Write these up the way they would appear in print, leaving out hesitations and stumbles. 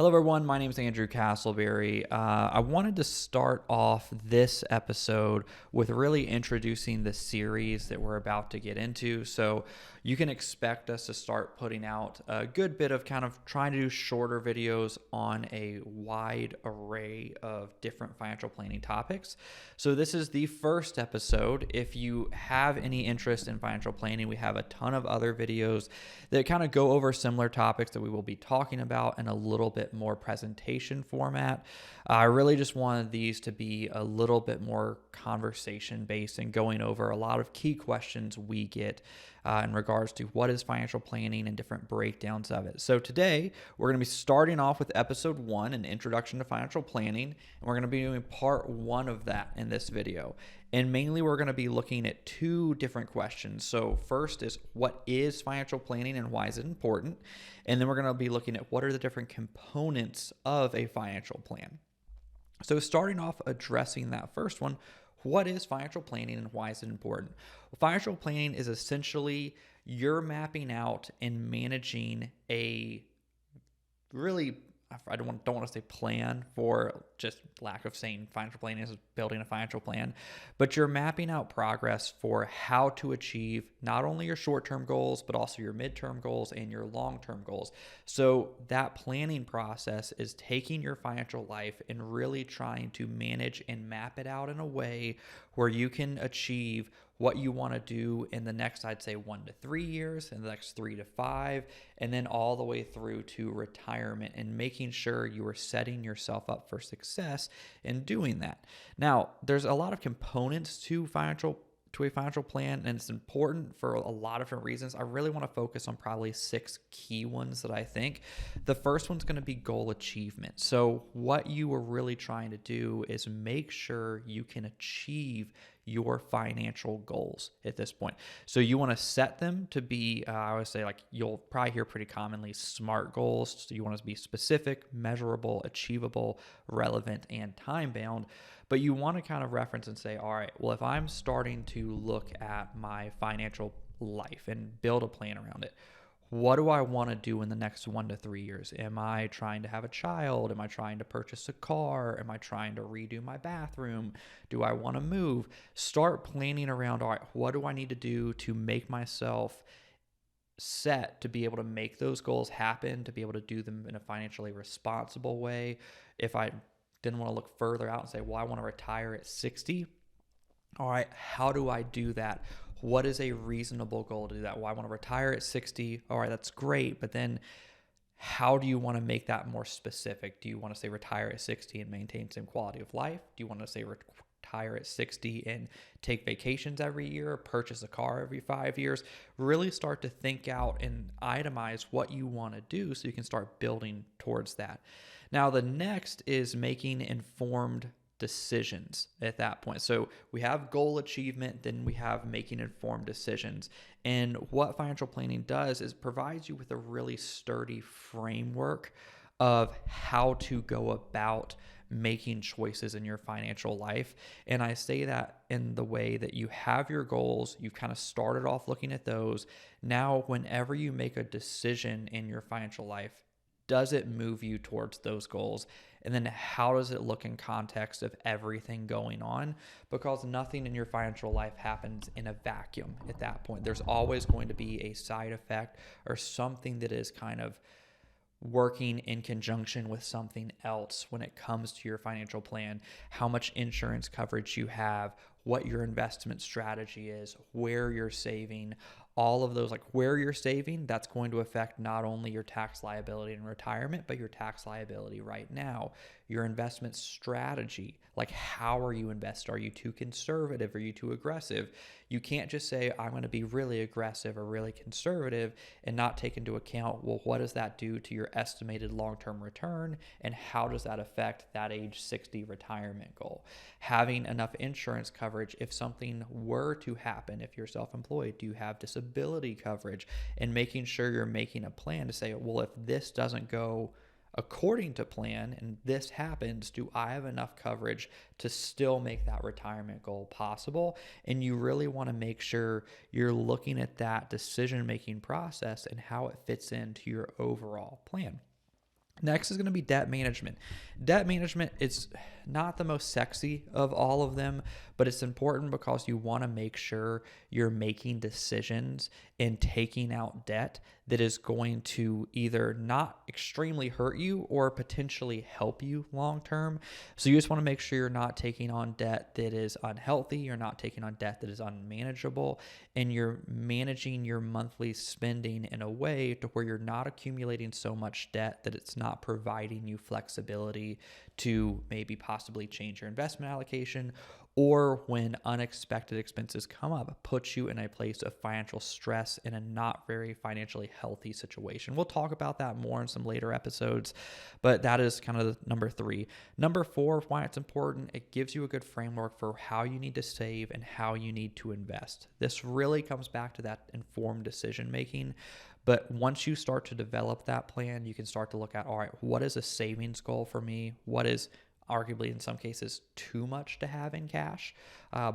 Hello, everyone. My name is Andrew Castleberry. I wanted to start off this episode with really introducing the series that we're about to get into. So you can expect us to start putting out a good bit of kind of trying to do shorter videos on a wide array of different financial planning topics. So this is the first episode. If you have any interest in financial planning, we have a ton of other videos that kind of go over similar topics that we will be talking about in a little bit more presentation format. I really just wanted these to be a little bit more conversation based and going over a lot of key questions we get in regards to what is financial planning and different breakdowns of it. So today we're going to be starting off with episode 1, an introduction to financial planning, and we're going to be doing part 1 of that in this video. And mainly we're going to be looking at 2 different questions. So first is, what is financial planning and why is it important? And then we're going to be looking at what are the different components of a financial plan. So starting off addressing that first one, what is financial planning and why is it important? Well, financial planning is essentially you're mapping out and managing a really, I don't want to say plan, for just lack of saying financial planning is building a financial plan, but you're mapping out progress for how to achieve not only your short-term goals, but also your midterm goals and your long-term goals. So that planning process is taking your financial life and really trying to manage and map it out in a way where you can achieve what you want to do in the next, I'd say 1 to 3 years, in the next 3 to 5, and then all the way through to retirement, and making sure you are setting yourself up for success in doing that. Now, there's a lot of components to a financial plan, and it's important for a lot of different reasons. I really want to focus on probably 6 key ones that I think. The first one's going to be goal achievement. So what you are really trying to do is make sure you can achieve your financial goals at this point. So you want to set them to be, I always say, like, you'll probably hear pretty commonly, SMART goals. So you want to be specific, measurable, achievable, relevant, and time bound. But you want to kind of reference and say, all right, well, if I'm starting to look at my financial life and build a plan around it, what do I want to do in the next 1 to 3 years? Am I trying to have a child? Am I trying to purchase a car? Am I trying to redo my bathroom? Do I want to move? Start planning around, all right, what do I need to do to make myself set to be able to make those goals happen, to be able to do them in a financially responsible way? If I didn't want to look further out and say, well, I want to retire at 60. All right, how do I do that? What is a reasonable goal to do that? Well, I want to retire at 60. All right, that's great. But then how do you want to make that more specific? Do you want to say retire at 60 and maintain some quality of life? Do you want to say retire at 60 and take vacations every year, or purchase a car every 5 years? Really start to think out and itemize what you want to do so you can start building towards that. Now, the next is making informed decisions at that point. So we have goal achievement, then we have making informed decisions. And what financial planning does is provides you with a really sturdy framework of how to go about making choices in your financial life. And I say that in the way that you have your goals, you've kind of started off looking at those. Now, whenever you make a decision in your financial life, does it move you towards those goals? And then how does it look in context of everything going on? Because nothing in your financial life happens in a vacuum at that point. There's always going to be a side effect or something that is kind of working in conjunction with something else when it comes to your financial plan. How much insurance coverage you have, what your investment strategy is, where you're saving, all of those, like where you're saving, that's going to affect not only your tax liability in retirement, but your tax liability right now. Your investment strategy, like how are you invest? Are you too conservative? Are you too aggressive? You can't just say, I'm going to be really aggressive or really conservative and not take into account, well, what does that do to your estimated long-term return? And how does that affect that age 60 retirement goal? Having enough insurance coverage if something were to happen, if you're self-employed, do you have disability coverage? And making sure you're making a plan to say, well, if this doesn't go according to plan and this happens, do I have enough coverage to still make that retirement goal possible? And you really want to make sure you're looking at that decision-making process and how it fits into your overall plan. Next is going to be debt management. Debt management is not the most sexy of all of them, but it's important because you want to make sure you're making decisions and taking out debt that is going to either not extremely hurt you or potentially help you long term. So you just want to make sure you're not taking on debt that is unhealthy, you're not taking on debt that is unmanageable, and you're managing your monthly spending in a way to where you're not accumulating so much debt that it's not providing you flexibility to maybe possibly change your investment allocation, or when unexpected expenses come up, puts you in a place of financial stress in a not very financially healthy situation. We'll talk about that more in some later episodes, but that is kind of number 3. Number 4, why it's important, it gives you a good framework for how you need to save and how you need to invest. This really comes back to that informed decision making. But once you start to develop that plan, you can start to look at, all right, what is a savings goal for me? What is arguably in some cases too much to have in cash,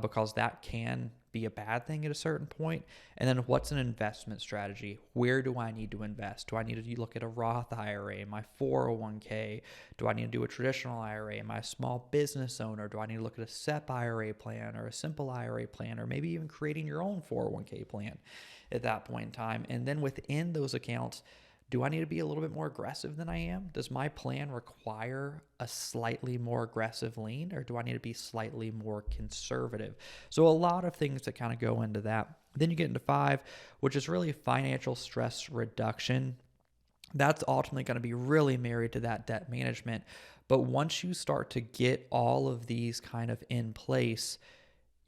because that can be a bad thing at a certain point. And then what's an investment strategy? Where do I need to invest? Do I need to look at a Roth IRA, my 401k? Do I need to do a traditional IRA? Am I a small business owner? Do I need to look at a SEP IRA plan or a simple IRA plan, or maybe even creating your own 401k plan at that point in time? And then within those accounts, do I need to be a little bit more aggressive than I am? Does my plan require a slightly more aggressive lean, or do I need to be slightly more conservative? So a lot of things that kind of go into that. Then you get into 5, which is really financial stress reduction. That's ultimately going to be really married to that debt management. But once you start to get all of these kind of in place,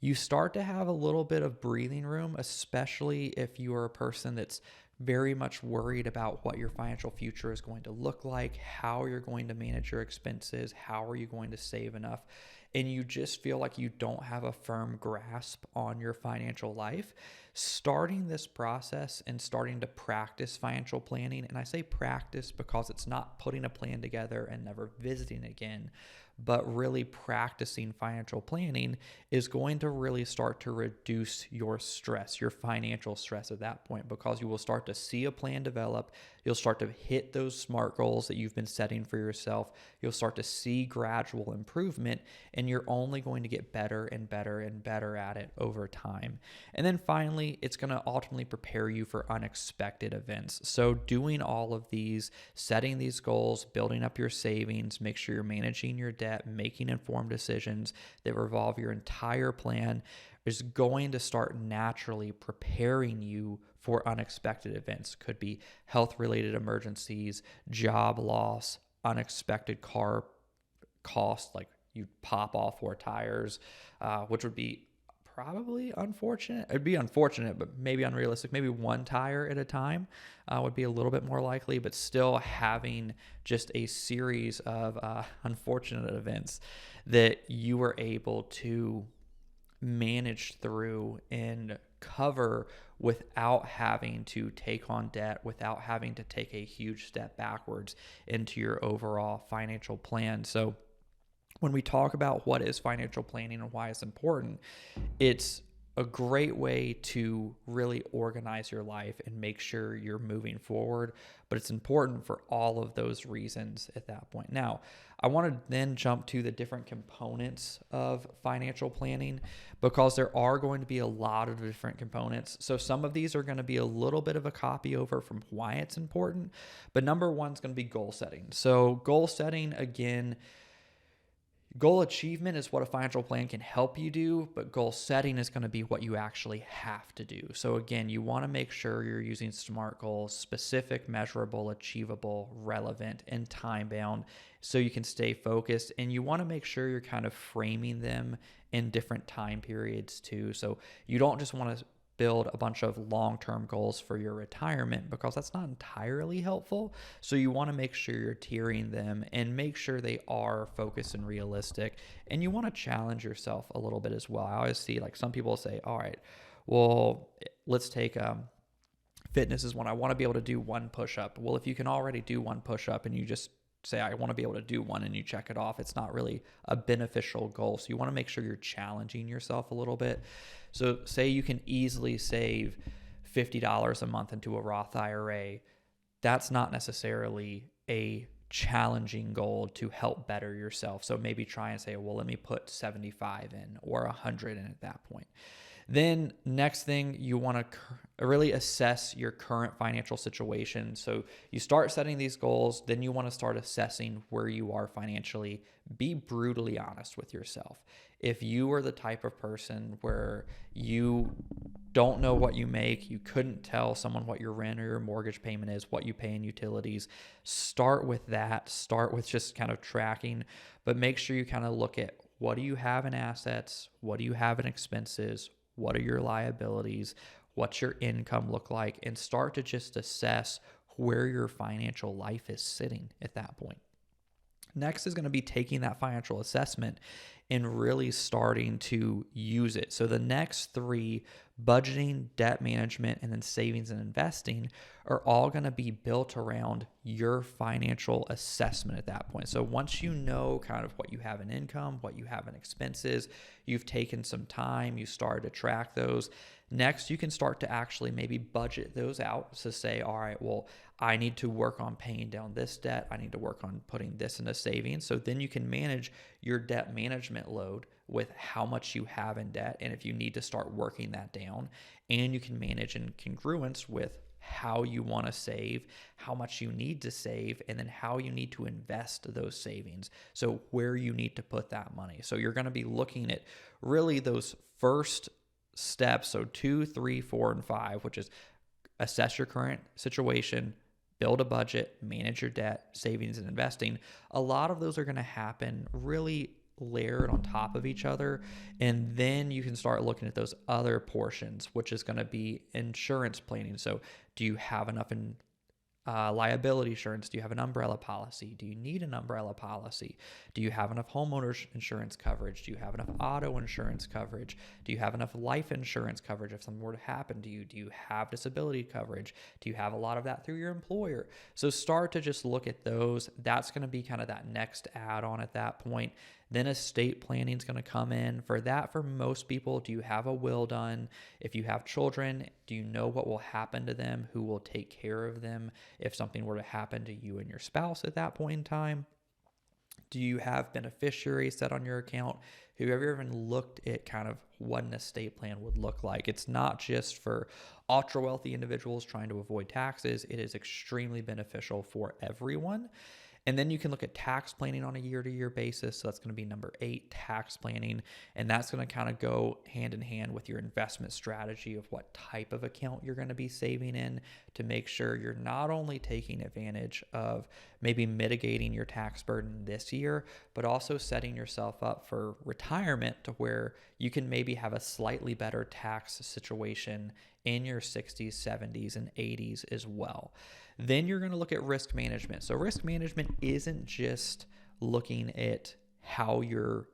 you start to have a little bit of breathing room, especially if you are a person that's very much worried about what your financial future is going to look like, how you're going to manage your expenses, how are you going to save enough, and you just feel like you don't have a firm grasp on your financial life. Starting this process and starting to practice financial planning, and I say practice because it's not putting a plan together and never visiting again, but really practicing financial planning is going to really start to reduce your stress, your financial stress at that point, because you will start to see a plan develop. You'll start to hit those SMART goals that you've been setting for yourself. You'll start to see gradual improvement, and you're only going to get better and better and better at it over time. And then finally, it's going to ultimately prepare you for unexpected events. So doing all of these, setting these goals, building up your savings, make sure you're managing your debt, making informed decisions that revolve your entire plan is going to start naturally preparing you for unexpected events. Could be health-related emergencies, job loss, unexpected car costs, like you pop all 4 tires, which would be probably unfortunate. It'd be unfortunate, but maybe unrealistic. Maybe 1 tire at a time would be a little bit more likely, but still having just a series of unfortunate events that you were able to manage through and cover without having to take on debt, without having to take a huge step backwards into your overall financial plan. So when we talk about what is financial planning and why it's important, it's a great way to really organize your life and make sure you're moving forward. But it's important for all of those reasons at that point. Now, I want to then jump to the different components of financial planning, because there are going to be a lot of different components. So some of these are going to be a little bit of a copy over from why it's important. But number 1 is going to be goal setting. So goal setting, again, goal achievement is what a financial plan can help you do, but goal setting is going to be what you actually have to do. So again, you want to make sure you're using SMART goals, specific, measurable, achievable, relevant, and time-bound, so you can stay focused. And you want to make sure you're kind of framing them in different time periods too. So you don't just want to build a bunch of long-term goals for your retirement, because that's not entirely helpful. So you want to make sure you're tiering them and make sure they are focused and realistic. And you want to challenge yourself a little bit as well. I always see like some people say, all right, well, let's take fitness is one. I want to be able to do 1 push-up. Well, if you can already do 1 push-up and you just say, I want to be able to do 1, and you check it off, it's not really a beneficial goal. So you want to make sure you're challenging yourself a little bit. So say you can easily save $50 a month into a Roth IRA. That's not necessarily a challenging goal to help better yourself. So maybe try and say, well, let me put 75 in or 100 in at that point. Then next thing, you want to really assess your current financial situation. So you start setting these goals, then you want to start assessing where you are financially. Be brutally honest with yourself. If you are the type of person where you don't know what you make, you couldn't tell someone what your rent or your mortgage payment is, what you pay in utilities, start with that. Start with just kind of tracking, but make sure you kind of look at what do you have in assets, what do you have in expenses, what are your liabilities, what's your income look like, and start to just assess where your financial life is sitting at that point. Next is going to be taking that financial assessment and really starting to use it. So the next three, budgeting, debt management, and then savings and investing, are all going to be built around your financial assessment at that point. So once you know kind of what you have in income, what you have in expenses, you've taken some time, you started to track those. Next, you can start to actually maybe budget those out. So say, all right, well, I need to work on paying down this debt. I need to work on putting this into savings. So then you can manage your debt management load with how much you have in debt and if you need to start working that down. And you can manage in congruence with how you want to save, how much you need to save, and then how you need to invest those savings. So where you need to put that money. So you're going to be looking at really those first steps. So 2, 3, 4, and 5, which is assess your current situation, build a budget, manage your debt, savings, and investing. A lot of those are going to happen really layered on top of each other. And then you can start looking at those other portions, which is going to be insurance planning. So do you have enough in liability insurance? Do you have an umbrella policy? Do you need an umbrella policy? Do you have enough homeowners insurance coverage? Do you have enough auto insurance coverage? Do you have enough life insurance coverage if something were to happen to you? Do you have disability coverage? Do you have a lot of that through your employer? So start to just look at those. That's going to be kind of that next add-on at that point. Then estate planning is going to come in. For that, for most people, do you have a will done? If you have children, do you know what will happen to them? Who will take care of them if something were to happen to you and your spouse at that point in time? Do you have beneficiaries set on your account? Have you ever even looked at kind of what an estate plan would look like? It's not just for ultra wealthy individuals trying to avoid taxes. It is extremely beneficial for everyone. And then you can look at tax planning on a year-to-year basis. So that's going to be number 8, tax planning. And that's going to kind of go hand in hand with your investment strategy of what type of account you're going to be saving in to make sure you're not only taking advantage of maybe mitigating your tax burden this year, but also setting yourself up for retirement to where you can maybe have a slightly better tax situation in your 60s, 70s, and 80s as well. Then you're going to look at risk management. So risk management isn't just looking at how you're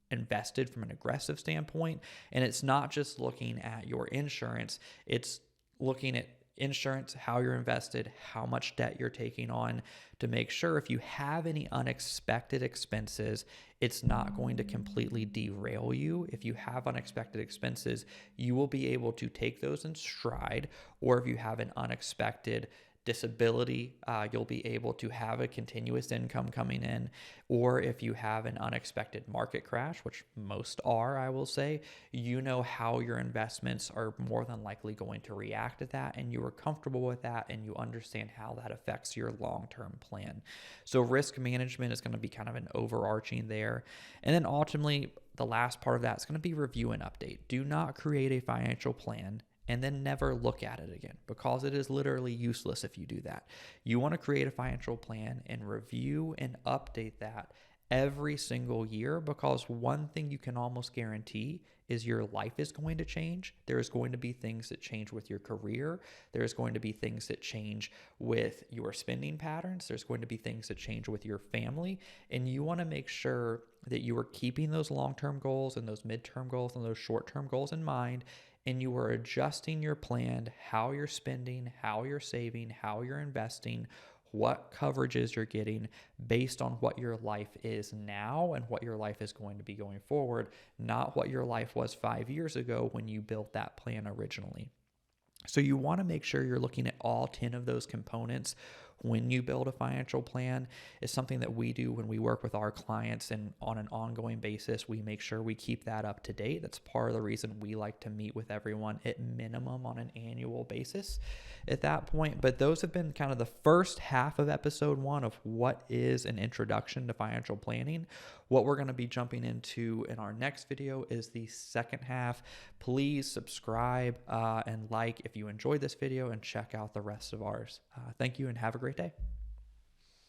invested from an aggressive standpoint, and it's not just looking at your insurance. It's looking at insurance, how you're invested, how much debt you're taking on to make sure if you have any unexpected expenses, it's not going to completely derail you. If you have unexpected expenses, you will be able to take those in stride, or if you have an unexpected disability, you'll be able to have a continuous income coming in. Or if you have an unexpected market crash, which most are, I will say, you know how your investments are more than likely going to react to that, and you are comfortable with that, and you understand how that affects your long-term plan. So risk management is going to be kind of an overarching there. And then ultimately, the last part of that is going to be review and update. Do not create a financial plan and then never look at it again, because it is literally useless if you do that. You want to create a financial plan and review and update that every single year, because one thing you can almost guarantee is your life is going to change. There's going to be things that change with your career. There's going to be things that change with your spending patterns. There's going to be things that change with your family. And you want to make sure that you are keeping those long-term goals and those midterm goals and those short-term goals in mind, and you are adjusting your plan, how you're spending, how you're saving, how you're investing, what coverages you're getting based on what your life is now and what your life is going to be going forward, not what your life was 5 years ago when you built that plan originally. So you want to make sure you're looking at all 10 of those components when you build a financial plan is something that we do when we work with our clients, and on an ongoing basis, we make sure we keep that up to date. That's part of the reason we like to meet with everyone at minimum on an annual basis at that point. But those have been kind of the first half of episode 1 of what is an introduction to financial planning. What we're going to be jumping into in our next video is the second half. Please subscribe and like if you enjoyed this video, and check out the rest of ours. Thank you and have a great day.